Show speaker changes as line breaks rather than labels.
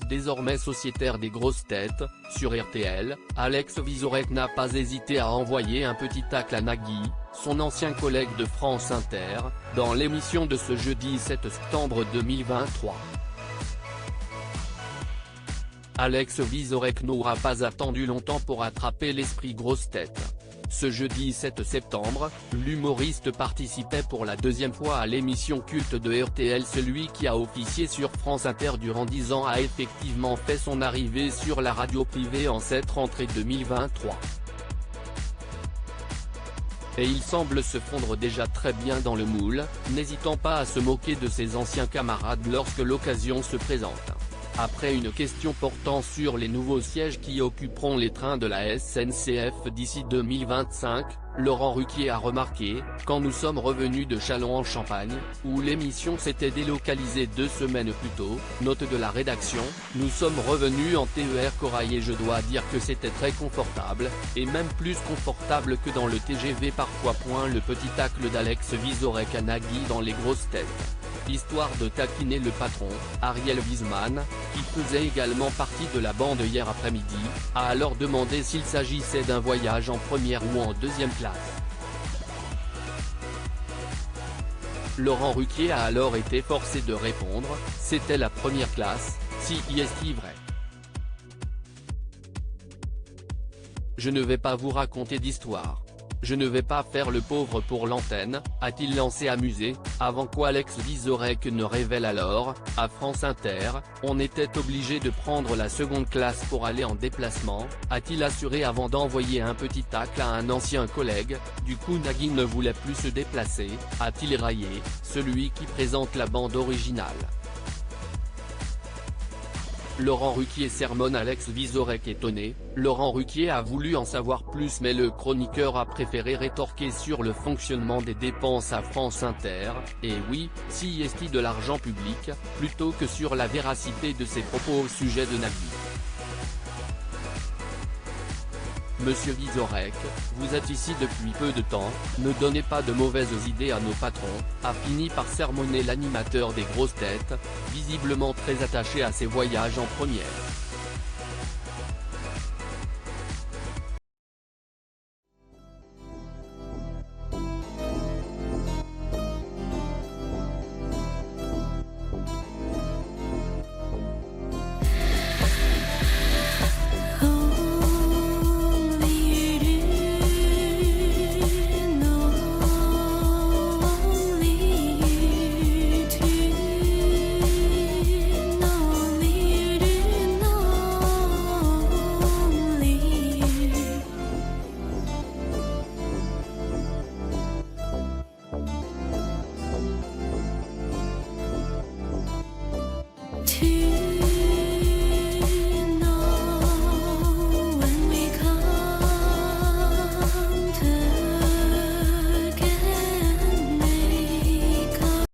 désormais sociétaire des grosses têtes, sur RTL, Alex Vizorek n'a pas hésité à envoyer un petit tacle à Nagui, son ancien collègue de France Inter, dans l'émission de ce jeudi 7 septembre 2023. Alex Vizorek n'aura pas attendu longtemps pour attraper l'esprit grosse tête. Ce jeudi 7 septembre, l'humoriste participait pour la deuxième fois à l'émission culte de RTL. Celui qui a officié sur France Inter durant 10 ans a effectivement fait son arrivée sur la radio privée en cette rentrée 2023. Et il semble se fondre déjà très bien dans le moule, n'hésitant pas à se moquer de ses anciens camarades lorsque l'occasion se présente. Après une question portant sur les nouveaux sièges qui occuperont les trains de la SNCF d'ici 2025, Laurent Ruquier a remarqué: quand nous sommes revenus de Châlons-en-Champagne, où l'émission s'était délocalisée 2 semaines plus tôt, note de la rédaction, nous sommes revenus en TER Corail et je dois dire que c'était très confortable, et même plus confortable que dans le TGV parfois. Le petit tacle d'Alex Vizorek à Nagui dans les grosses têtes. Histoire de taquiner le patron, Ariel Wiesman, qui faisait également partie de la bande hier après-midi, a alors demandé s'il s'agissait d'un voyage en première ou en deuxième classe. Laurent Ruquier a alors été forcé de répondre: c'était la première classe, si est-il vrai. Je ne vais pas vous raconter d'histoire. Je ne vais pas faire le pauvre pour l'antenne, a-t-il lancé amusé, avant quoi Alex Vizorek ne révèle alors: à France Inter, on était obligé de prendre la seconde classe pour aller en déplacement, a-t-il assuré avant d'envoyer un petit tacle à un ancien collègue. Du coup Nagui ne voulait plus se déplacer, a-t-il raillé, celui qui présente la bande originale. Laurent Ruquier sermonne Alex Vizorek étonné. Laurent Ruquier a voulu en savoir plus mais le chroniqueur a préféré rétorquer sur le fonctionnement des dépenses à France Inter, et oui, si est-il de l'argent public, plutôt que sur la véracité de ses propos au sujet de Nagui. Monsieur Vizorek, vous êtes ici depuis peu de temps, ne donnez pas de mauvaises idées à nos patrons, a fini par sermonner l'animateur des grosses têtes, visiblement très attaché à ses voyages en première.